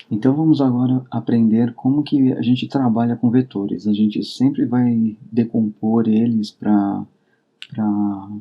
Então vamos agora aprender como que a gente trabalha com vetores. A gente sempre vai decompor eles para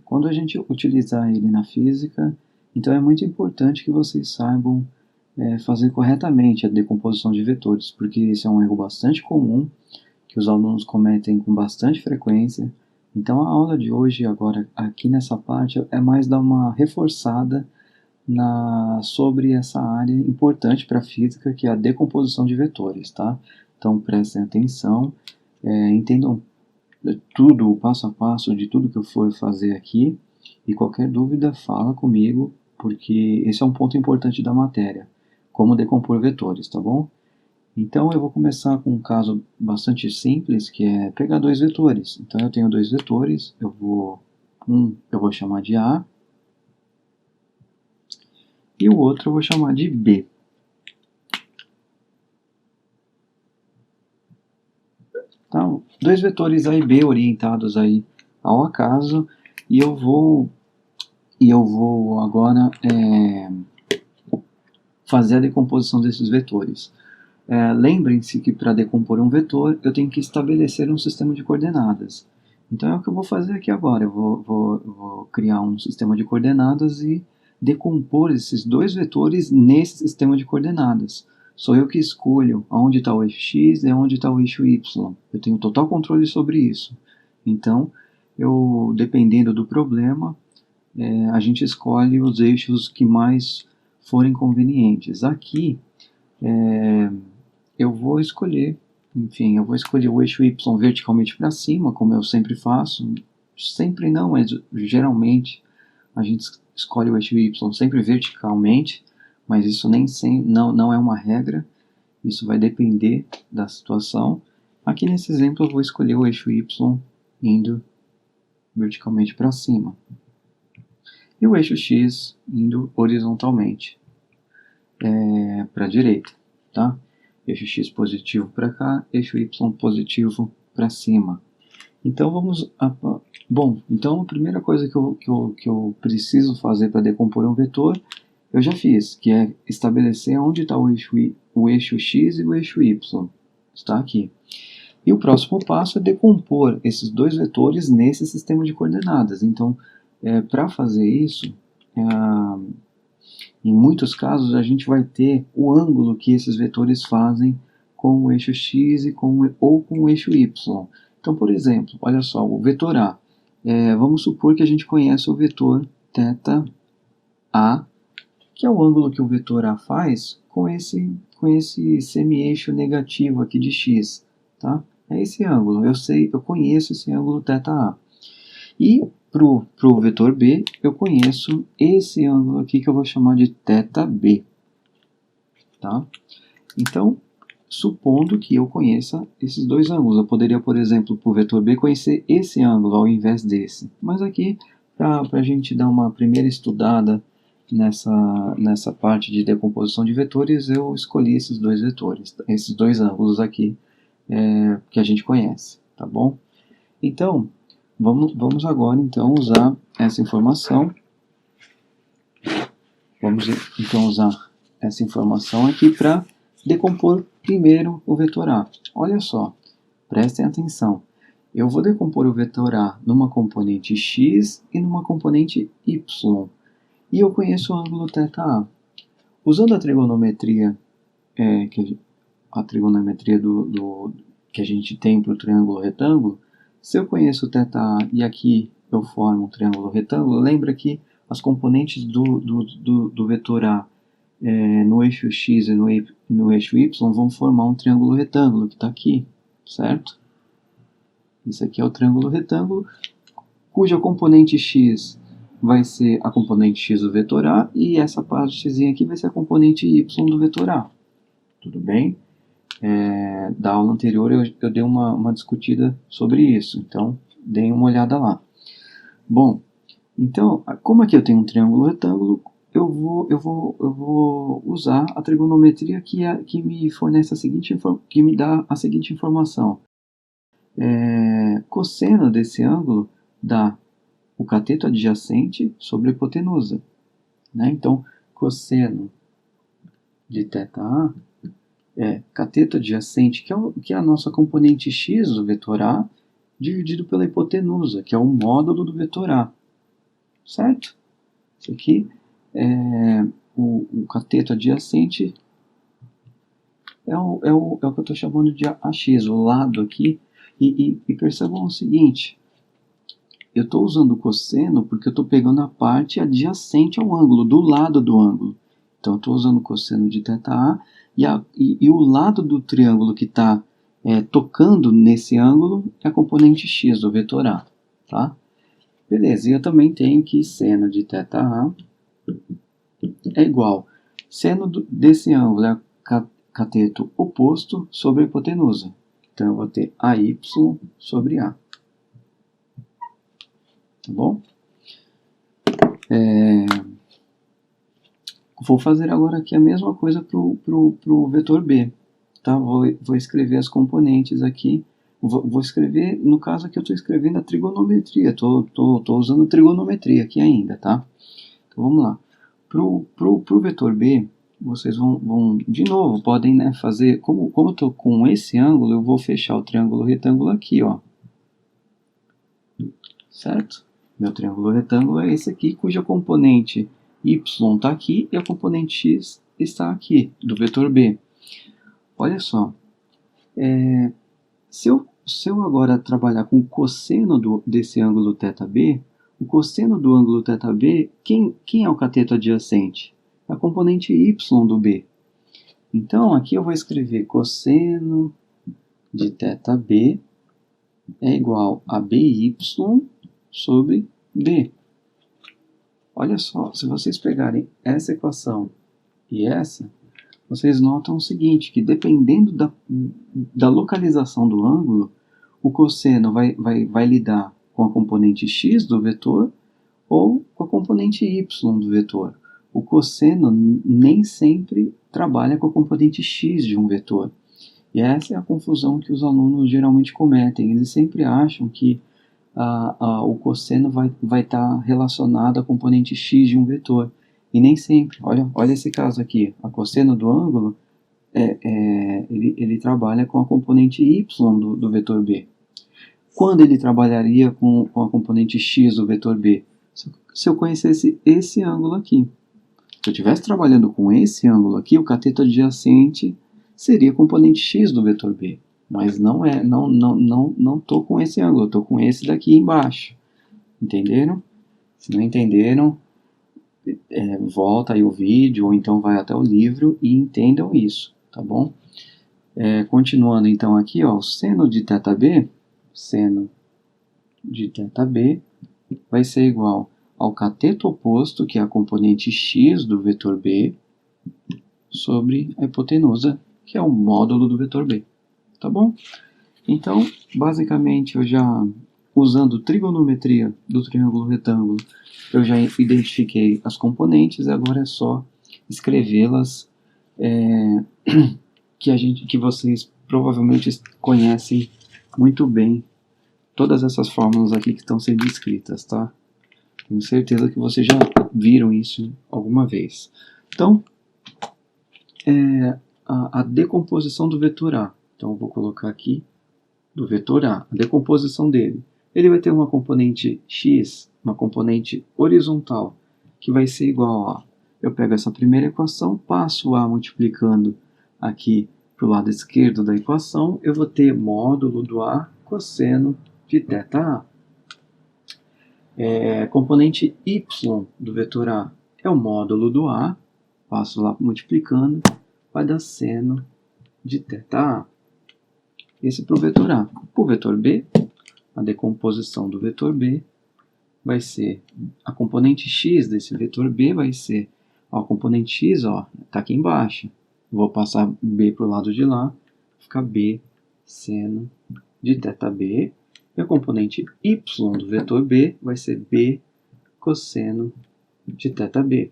quando a gente utilizar ele na física. Então é muito importante que vocês saibam fazer corretamente a decomposição de vetores, porque esse é um erro bastante comum que os alunos cometem com bastante frequência. Então a aula de hoje, agora aqui nessa parte, é mais dar uma reforçada sobre essa área importante para a física, que é a decomposição de vetores, tá? Então prestem atenção, entendam tudo, o passo a passo de tudo que eu for fazer aqui, e qualquer dúvida fala comigo, porque esse é um ponto importante da matéria, como decompor vetores, tá bom? Então eu vou começar com um caso bastante simples, que é pegar dois vetores. Então eu tenho dois vetores, eu vou chamar de A, e o outro eu vou chamar de B. Então, dois vetores A e B orientados aí ao acaso, e eu vou agora fazer a decomposição desses vetores. Lembrem-se que para decompor um vetor eu tenho que estabelecer um sistema de coordenadas. Então é o que eu vou fazer aqui agora. Eu vou criar um sistema de coordenadas e decompor esses dois vetores nesse sistema de coordenadas. Sou eu que escolho onde está o eixo x e onde está o eixo y. Eu tenho total controle sobre isso. Então, dependendo do problema, a gente escolhe os eixos que mais forem convenientes. Aqui, eu vou escolher o eixo y verticalmente para cima, como eu sempre faço. Sempre não, mas geralmente a gente escolhe o eixo y sempre verticalmente, mas isso nem sempre, não é uma regra, isso vai depender da situação. Aqui nesse exemplo eu vou escolher o eixo y indo verticalmente para cima, e o eixo x indo horizontalmente para a direita, tá? Eixo x positivo para cá, eixo y positivo para cima. Então então a primeira coisa que eu preciso fazer para decompor um vetor, eu já fiz, que é estabelecer onde está o eixo x e o eixo y. Está aqui. E o próximo passo é decompor esses dois vetores nesse sistema de coordenadas. Então, para fazer isso, em muitos casos a gente vai ter o ângulo que esses vetores fazem com o eixo x ou com o eixo y. Então, por exemplo, olha só, o vetor A. Vamos supor que a gente conhece o vetor θA, que é o ângulo que o vetor A faz com esse semi-eixo negativo aqui de x. Tá? É esse ângulo, eu conheço esse ângulo θA. E para o vetor B, eu conheço esse ângulo aqui que eu vou chamar de θB. Tá? Então, supondo que eu conheça esses dois ângulos, eu poderia, por exemplo, para o vetor B, conhecer esse ângulo ao invés desse. Mas aqui, para a gente dar uma primeira estudada nessa parte de decomposição de vetores, eu escolhi esses dois vetores, esses dois ângulos aqui que a gente conhece, tá bom? Então, vamos agora então usar essa informação. Vamos então usar essa informação aqui para decompor primeiro o vetor A. Olha só, prestem atenção. Eu vou decompor o vetor A numa componente x e numa componente y. E eu conheço o ângulo θA. Usando a trigonometria, que a gente tem para o triângulo retângulo, se eu conheço o θA e aqui eu formo um triângulo retângulo, lembra que as componentes do vetor A no eixo x e no eixo y vão formar um triângulo retângulo que está aqui, certo? Esse aqui é o triângulo retângulo, cuja componente x vai ser a componente x do vetor A e essa partezinha aqui vai ser a componente y do vetor A. Tudo bem? Da aula anterior eu dei uma discutida sobre isso, então deem uma olhada lá. Bom, então, como aqui eu tenho um triângulo retângulo, eu vou usar a trigonometria que me fornece que me dá a seguinte informação. Cosseno desse ângulo dá o cateto adjacente sobre a hipotenusa. Né? Então, cosseno de θA é cateto adjacente, que é a nossa componente x do vetor A, dividido pela hipotenusa, que é o módulo do vetor A, certo? Isso aqui é o cateto adjacente, é o que eu estou chamando de AX, o lado aqui, e percebam o seguinte, eu estou usando o cosseno porque eu estou pegando a parte adjacente ao ângulo, do lado do ângulo. Então, eu estou usando o cosseno de θA e o lado do triângulo que está tocando nesse ângulo é a componente x do vetor A. Tá? Beleza, e eu também tenho que seno de θA é igual seno desse ângulo é cateto oposto sobre a hipotenusa. Então, eu vou ter AY sobre A. Tá bom? Vou fazer agora aqui a mesma coisa para o vetor B. Tá? Vou escrever as componentes aqui. Vou escrever, no caso aqui eu estou escrevendo a trigonometria. Estou usando trigonometria aqui ainda. Tá? Então vamos lá. Para o vetor B, vocês vão de novo, podem, né, fazer, como eu estou com esse ângulo, eu vou fechar o triângulo retângulo aqui, ó. Certo? Meu triângulo retângulo é esse aqui, cuja componente y está aqui e a componente x está aqui, do vetor B. Olha só, se eu agora trabalhar com o cosseno desse ângulo θB, o cosseno do ângulo θB, quem é o cateto adjacente? É a componente y do B. Então, aqui eu vou escrever cosseno de θB é igual a BY sobre B. Olha só, se vocês pegarem essa equação e essa, vocês notam o seguinte, que dependendo da localização do ângulo, o cosseno vai lidar com a componente x do vetor ou com a componente y do vetor. O cosseno nem sempre trabalha com a componente x de um vetor. E essa é a confusão que os alunos geralmente cometem. Eles sempre acham que o cosseno vai estar relacionado à componente x de um vetor. E nem sempre. Olha esse caso aqui. A cosseno do ângulo, ele trabalha com a componente y do vetor B. Quando ele trabalharia com a componente x do vetor B? Se eu conhecesse esse ângulo aqui. Se eu estivesse trabalhando com esse ângulo aqui, o cateto adjacente seria a componente x do vetor B. Mas não estou com esse ângulo, estou com esse daqui embaixo. Entenderam? Se não entenderam, volta aí o vídeo, ou então vai até o livro e entendam isso, tá bom? Continuando então aqui, ó, o seno de θB, vai ser igual ao cateto oposto, que é a componente x do vetor B, sobre a hipotenusa, que é o módulo do vetor B. Tá bom? Então, basicamente, eu já, usando trigonometria do triângulo retângulo, eu já identifiquei as componentes, agora é só escrevê-las, que vocês provavelmente conhecem muito bem, todas essas fórmulas aqui que estão sendo escritas, tá? Tenho certeza que vocês já viram isso alguma vez. Então, a decomposição do vetor A. Então, eu vou colocar aqui do vetor A, a decomposição dele. Ele vai ter uma componente x, uma componente horizontal, que vai ser igual a... Eu pego essa primeira equação, passo o A multiplicando aqui para o lado esquerdo da equação, eu vou ter módulo do A cosseno de θA. Componente y do vetor A é o módulo do A, passo lá multiplicando, vai dar seno de θA. Esse para o vetor A. Para o vetor B, a decomposição do vetor B vai ser a componente x desse vetor B vai ser, ó, a componente x está aqui embaixo. Vou passar B para o lado de lá, fica B seno de θB. E a componente y do vetor B vai ser B cosseno de θB.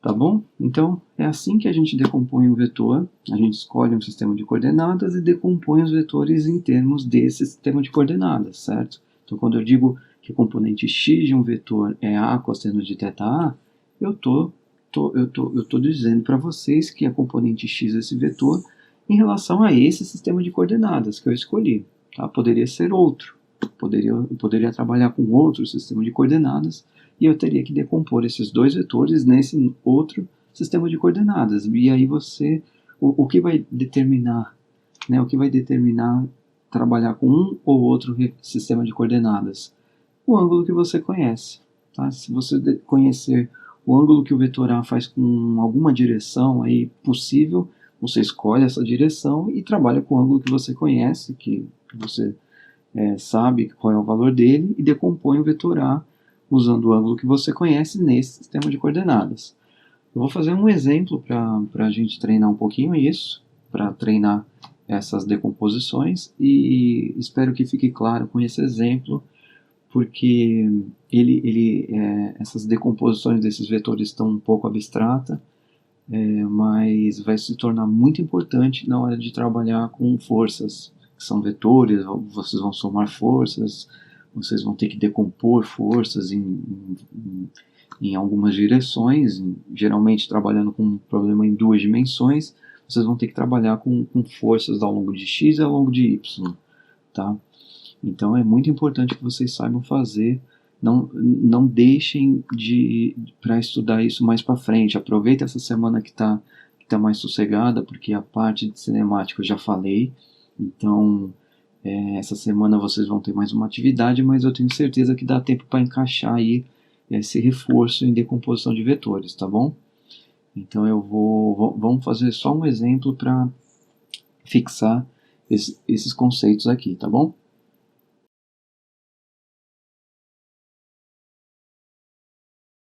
Tá bom? Então, é assim que a gente decompõe um vetor. A gente escolhe um sistema de coordenadas e decompõe os vetores em termos desse sistema de coordenadas, certo? Então, quando eu digo que a componente x de um vetor é A cosseno de θA, eu estou eu tô dizendo para vocês que a componente x desse vetor em relação a esse sistema de coordenadas que eu escolhi. Tá? Poderia ser outro. Eu poderia trabalhar com outro sistema de coordenadas e eu teria que decompor esses dois vetores nesse outro sistema de coordenadas. E aí o que vai determinar, né, o que vai determinar trabalhar com um ou outro sistema de coordenadas? O ângulo que você conhece. Tá? Se você conhecer o ângulo que o vetor A faz com alguma direção aí possível, você escolhe essa direção e trabalha com o ângulo que você conhece, que você sabe qual é o valor dele, e decompõe o vetor A usando o ângulo que você conhece nesse sistema de coordenadas. Eu vou fazer um exemplo para a gente treinar um pouquinho isso, para treinar essas decomposições, e espero que fique claro com esse exemplo, porque essas decomposições desses vetores estão um pouco abstratas, mas vai se tornar muito importante na hora de trabalhar com forças, que são vetores. Vocês vão somar forças, vocês vão ter que decompor forças em algumas direções, geralmente trabalhando com um problema em duas dimensões, vocês vão ter que trabalhar com forças ao longo de x e ao longo de y, tá? Então é muito importante que vocês saibam fazer, não deixem para estudar isso mais para frente. Aproveita essa semana que tá mais sossegada, porque a parte de cinemática eu já falei, então essa semana vocês vão ter mais uma atividade, mas eu tenho certeza que dá tempo para encaixar aí esse reforço em decomposição de vetores, tá bom? Então vamos fazer só um exemplo para fixar esses conceitos aqui, tá bom?